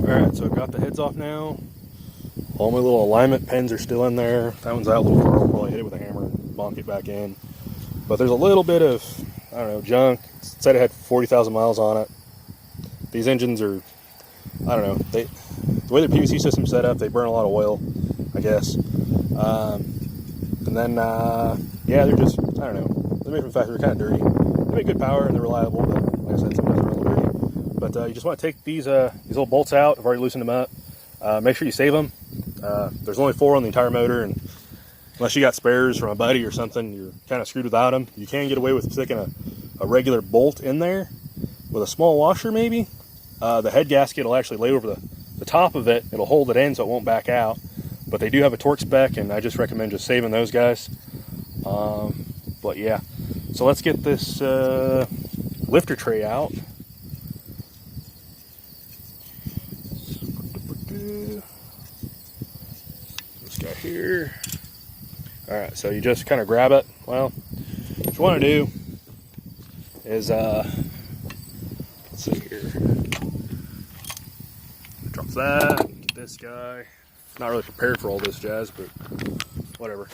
Alright, so I've got the heads off now. All my little alignment pins are still in there. That one's out a little far. I'll probably hit it with a hammer and bonk it back in. But there's a little bit of, I don't know, junk. It said it had 40,000 miles on it. These engines are, I don't know, the way the PVC system's set up, they burn a lot of oil, I guess. And then, yeah, they're just, I don't know, they're made from factory, they're kind of dirty. They make good power and they're reliable, but like I said, sometimes they're a little dirty. But you just want to take these little bolts out. I've already loosened them up. Make sure you save them. There's only 4 on the entire motor, and unless you got spares from a buddy or something, you're kind of screwed without them. You can get away with sticking a regular bolt in there with a small washer maybe. The head gasket will actually lay over the top of it. It'll hold it in so it won't back out. But they do have a torque spec, and I just recommend just saving those guys. But yeah, so let's get this lifter tray out. This guy here. Alright, so you just kind of grab it. Well, what you want to do is, let's see here. Drop that, get this guy. Not really prepared for all this jazz, but whatever.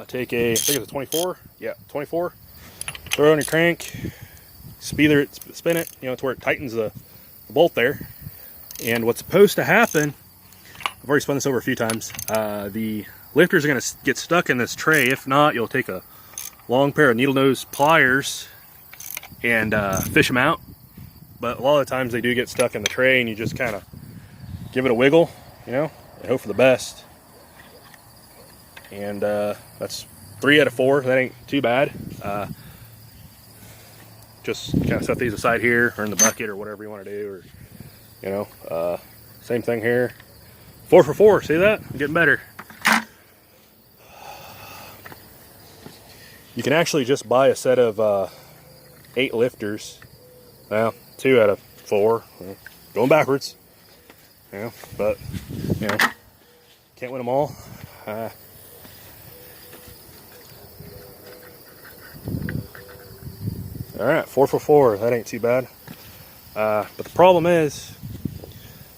Take a, I think it's a 24. Yeah, 24. Throw it on your crank. Spin it, you know, to where it tightens the bolt there. And what's supposed to happen, I've already spun this over a few times, the lifters are going to get stuck in this tray. If not, you'll take a long pair of needle nose pliers and fish them out. But a lot of the times they do get stuck in the tray, and you just kind of give it a wiggle, you know, and hope for the best. And that's 3 out of 4. That ain't too bad. Just kind of set these aside here, or in the bucket, or whatever you want to do, or you know, same thing here. 4 for 4. See that? I'm getting better. You can actually just buy a set of 8 lifters. Well, 2 out of 4. Going backwards. You know, but you know, can't win them all. All right, 4 for 4. That ain't too bad. But the problem is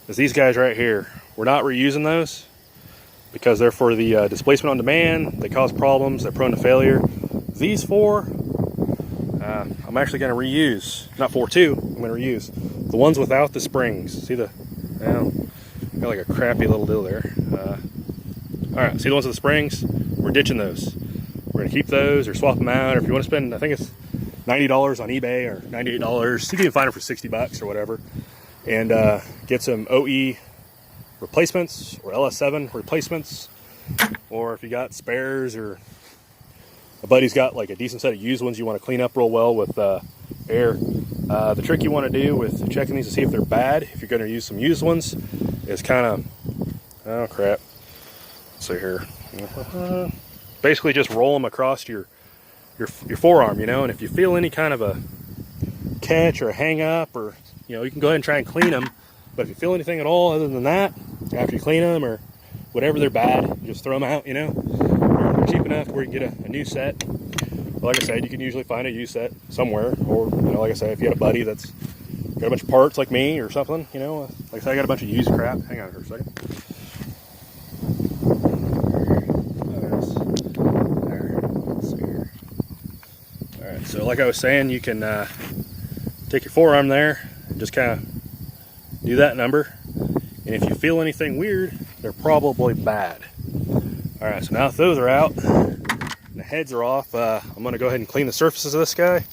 these guys right here. We're not reusing those because they're for the displacement on demand. They cause problems. They're prone to failure. These 4, I'm actually going to reuse. Not 2. I'm going to reuse the ones without the springs. See the, well, got like a crappy little deal there. All right, see the ones with the springs? We're ditching those. We're going to keep those or swap them out. Or if you want to spend, I think it's $90 on eBay or $98. You can find them for $60 or whatever. And get some OE replacements or LS7 replacements. Or if you got spares, or a buddy's got like a decent set of used ones you want to clean up real well with air. The trick you want to do with checking these to see if they're bad, if you're going to use some used ones, is kind of, oh crap, let's see here. Basically just roll them across your forearm, you know, and if you feel any kind of a catch or a hang up, or you know, you can go ahead and try and clean them. But if you feel anything at all other than that, after you clean them or whatever, they're bad, just throw them out, you know. They're cheap enough where you can get a new set. But like I said, you can usually find a used set somewhere, or you know, like I said, if you got a buddy that's got a bunch of parts like me or something, you know, like I said, I got a bunch of used crap. Hang on for a second. Alright, so like I was saying, you can take your forearm there and just kind of do that number. And if you feel anything weird, they're probably bad. Alright, so now that those are out, the heads are off, I'm going to go ahead and clean the surfaces of this guy.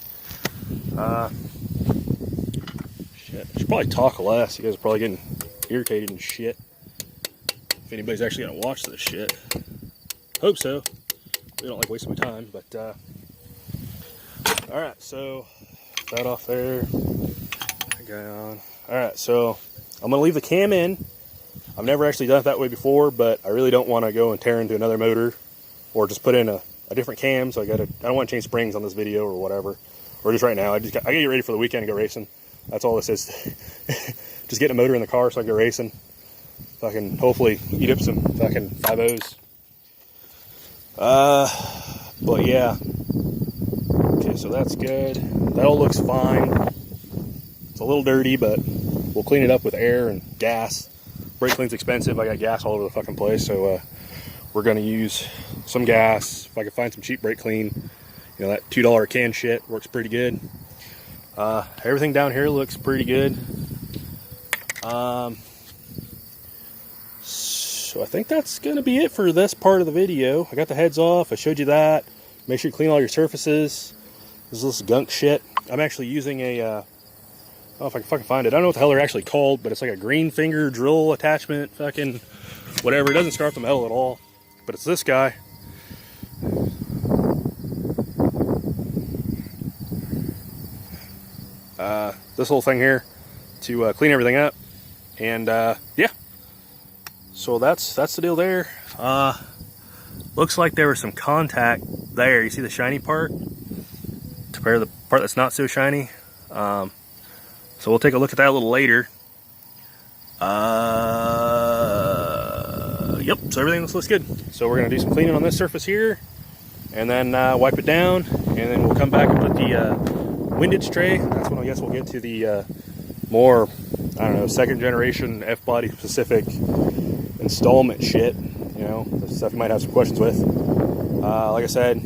Shit, I should probably talk less. You guys are probably getting irritated and shit. If anybody's actually going to watch this shit. Hope so. We don't like wasting my time, but alright, so that off there. Guy on. Alright, so I'm going to leave the cam in. I've never actually done it that way before, but I really don't want to go and tear into another motor or just put in a different cam, so I don't want to change springs on this video or whatever. Or just right now, I get you ready for the weekend and go racing. That's all this is. Just getting a motor in the car so I can go racing. Fucking hopefully eat up some fucking 5.0s. But yeah. Okay, so that's good. That all looks fine. It's a little dirty, but we'll clean it up with air and gas. Brake clean's expensive. I got gas all over the fucking place, so we're gonna use some gas. If I can find some cheap brake clean, you know, that $2 can shit works pretty good. Everything down here looks pretty good. So I think that's gonna be it for this part of the video. I got the heads off. I showed you that. Make sure you clean all your surfaces. This is gunk shit. I'm actually using a, I don't know if I can fucking find it. I don't know what the hell they're actually called, but it's like a green finger drill attachment, fucking whatever. It doesn't scarf the metal at all, but it's this guy. This little thing here to clean everything up. And yeah, so that's the deal there. Looks like there was some contact there. You see the shiny part to pair the part that's not so shiny. So we'll take a look at that a little later. Yep, so everything looks good. So we're gonna do some cleaning on this surface here, and then wipe it down, and then we'll come back and put the windage tray. That's when I guess we'll get to the more, I don't know, second generation F-body specific installment shit. You know, the stuff you might have some questions with. Like I said,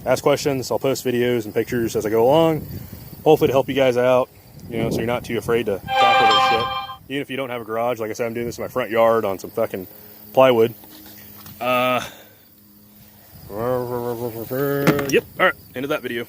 ask questions. I'll post videos and pictures as I go along. Hopefully to help you guys out, you know, so you're not too afraid to tackle this shit. Even if you don't have a garage, like I said, I'm doing this in my front yard on some fucking plywood. Yep, alright, end of that video.